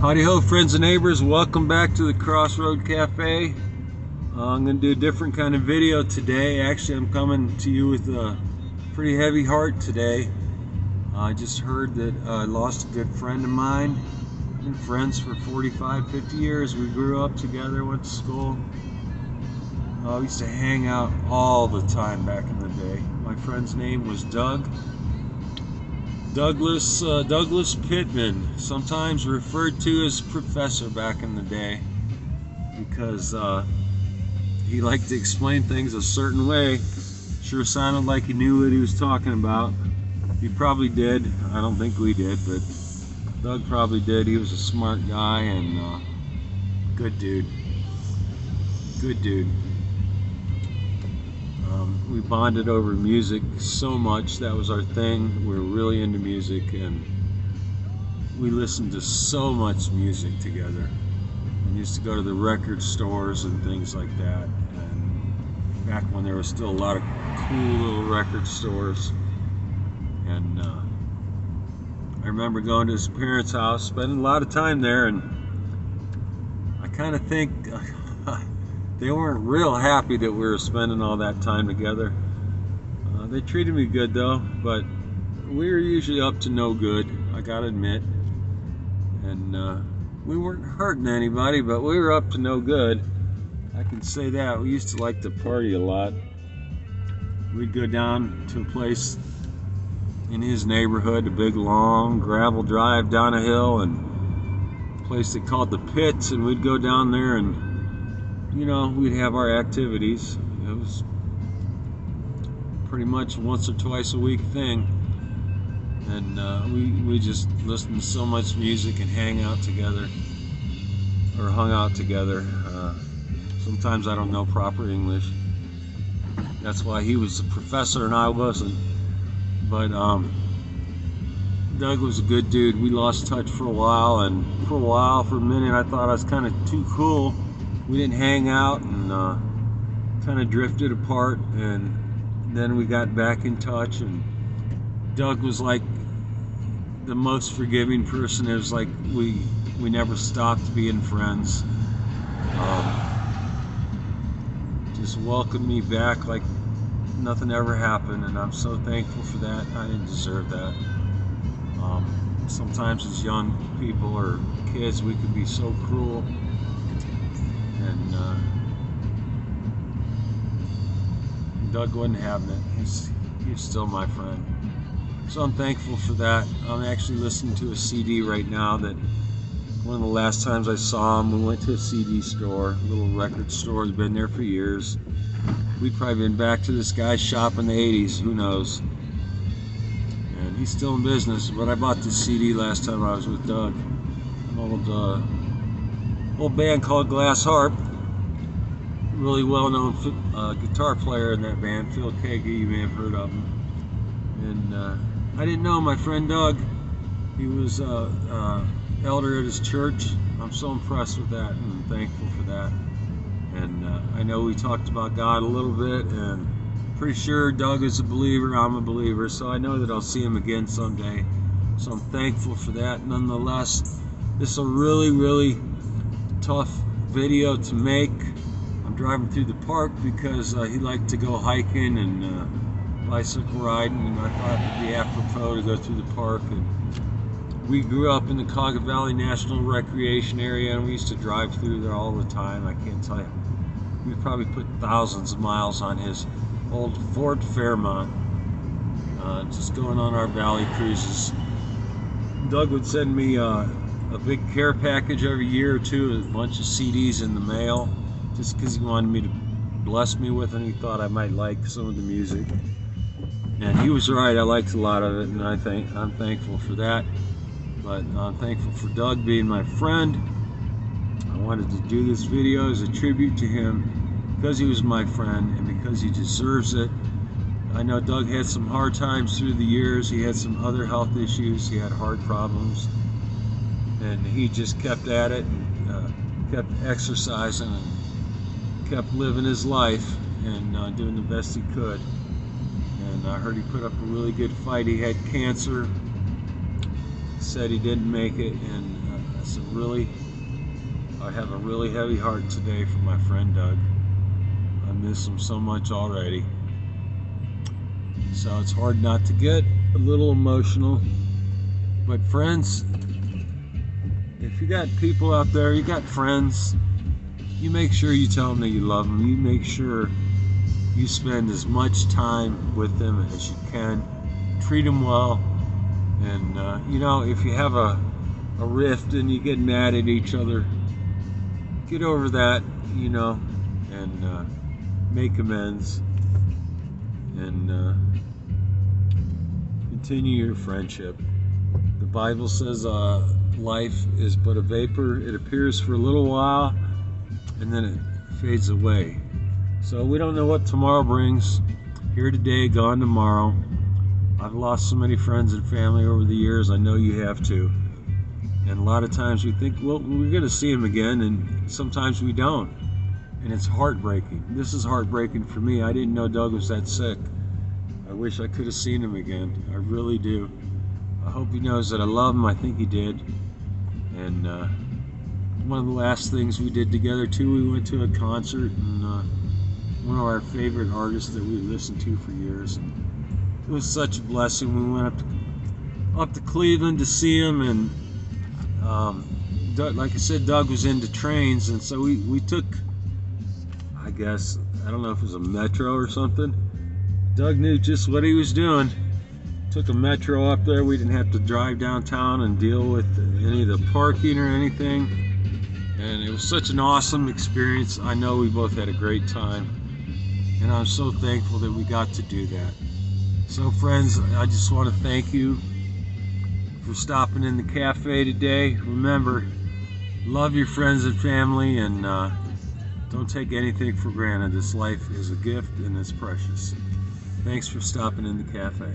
Howdy ho, friends and neighbors. Welcome back to the Crossroad Cafe. I'm going to do a different kind of video today. Actually, I'm coming to you with a pretty heavy heart today. I just heard that I lost a good friend of mine. Been friends for 45, 50 years. We grew up together, went to school. We used to hang out all the time back in the day. My friend's name was Douglas Pitman, sometimes referred to as Professor back in the day, because he liked to explain things a certain way. Sure sounded like he knew what he was talking about. He probably did. I don't think we did, but Doug probably did. He was a smart guy and good dude. Good dude. We bonded over music so much. That was our thing. We were really into music, and we listened to so much music together. We used to go to the record stores and things like that, and back when there was still a lot of cool little record stores. And I remember going to his parents' house, spending a lot of time there, and I kind of think they weren't real happy that we were spending all that time together. They treated me good though, but we were usually up to no good, I gotta admit. And we weren't hurting anybody, but we were up to no good. I can say that. We used to like to party a lot. We'd go down to a place in his neighborhood, a big long gravel drive down a hill, and a place they called the Pits, and we'd go down there and, you know, we'd have our activities. It was pretty much once or twice a week thing, and we just listened to so much music and hung out together. Sometimes I don't know proper English. That's why he was a professor and I wasn't. But Doug was a good dude. We lost touch for a while, and for a minute, I thought I was kind of too cool. We didn't hang out, and kind of drifted apart, and then we got back in touch, and Doug was like the most forgiving person. It was like we never stopped being friends. Just welcomed me back like nothing ever happened, and I'm so thankful for that. I didn't deserve that. Sometimes as young people or kids, we could be so cruel, and Doug wasn't having it. He's still my friend. So I'm thankful for that. I'm actually listening to a CD right now that one of the last times I saw him, we went to a CD store, a little record store. He's been there for years. We'd probably been back to this guy's shop in the 80s, who knows. And he's still in business, but I bought this CD last time I was with Doug. An old band called Glass Harp. Really well-known guitar player in that band, Phil Kagi, you may have heard of him. And I didn't know my friend Doug. He was elder at his church. I'm so impressed with that and thankful for that. And I know we talked about God a little bit, and pretty sure Doug is a believer, I'm a believer, so I know that I'll see him again someday. So I'm thankful for that. Nonetheless, this is a really, really tough video to make. I'm driving through the park because he liked to go hiking and bicycle riding, and I thought it'd be apropos to go through the park. And we grew up in the Cauga Valley National Recreation Area, and we used to drive through there all the time. I can't tell you. We probably put thousands of miles on his old Ford Fairmont, just going on our valley cruises. Doug would send me a big care package every year or two, with a bunch of CDs in the mail, just because he wanted me to bless me with, and he thought I might like some of the music. And he was right. I liked a lot of it, and I'm thankful for that. But I'm thankful for Doug being my friend. I wanted to do this video as a tribute to him because he was my friend and because he deserves it. I know Doug had some hard times through the years. He had some other health issues. He had heart problems. And he just kept at it and kept exercising and kept living his life and doing the best he could. And I heard he put up a really good fight. He had cancer. Said he didn't make it, and I have a really heavy heart today for my friend Doug. I miss him so much already. So it's hard not to get a little emotional. But friends, if you got people out there, you got friends, you make sure you tell them that you love them. You make sure you spend as much time with them as you can. Treat them well. And, if you have a rift and you get mad at each other, get over that, and make amends. And continue your friendship. The Bible says life is but a vapor. It appears for a little while and then it fades away. So we don't know what tomorrow brings. Here today, gone tomorrow. I've lost so many friends and family over the years. I know you have too. And a lot of times we think, well, we're going to see them again, and sometimes we don't. And it's heartbreaking. This is heartbreaking for me. I didn't know Doug was that sick. I wish I could have seen him again. I really do. I hope he knows that I love him. I think he did. And one of the last things we did together too, we went to a concert, and one of our favorite artists that we listened to for years. It was such a blessing. We went up to Cleveland to see him, and Doug, like I said, Doug was into trains, and so we took, I guess, I don't know if it was a metro or something. Doug knew just what he was doing. Took a metro up there. We didn't have to drive downtown and deal with any of the parking or anything. And it was such an awesome experience. I know we both had a great time. And I'm so thankful that we got to do that. So friends, I just want to thank you for stopping in the cafe today. Remember, love your friends and family, and don't take anything for granted. This life is a gift and it's precious. Thanks for stopping in the cafe.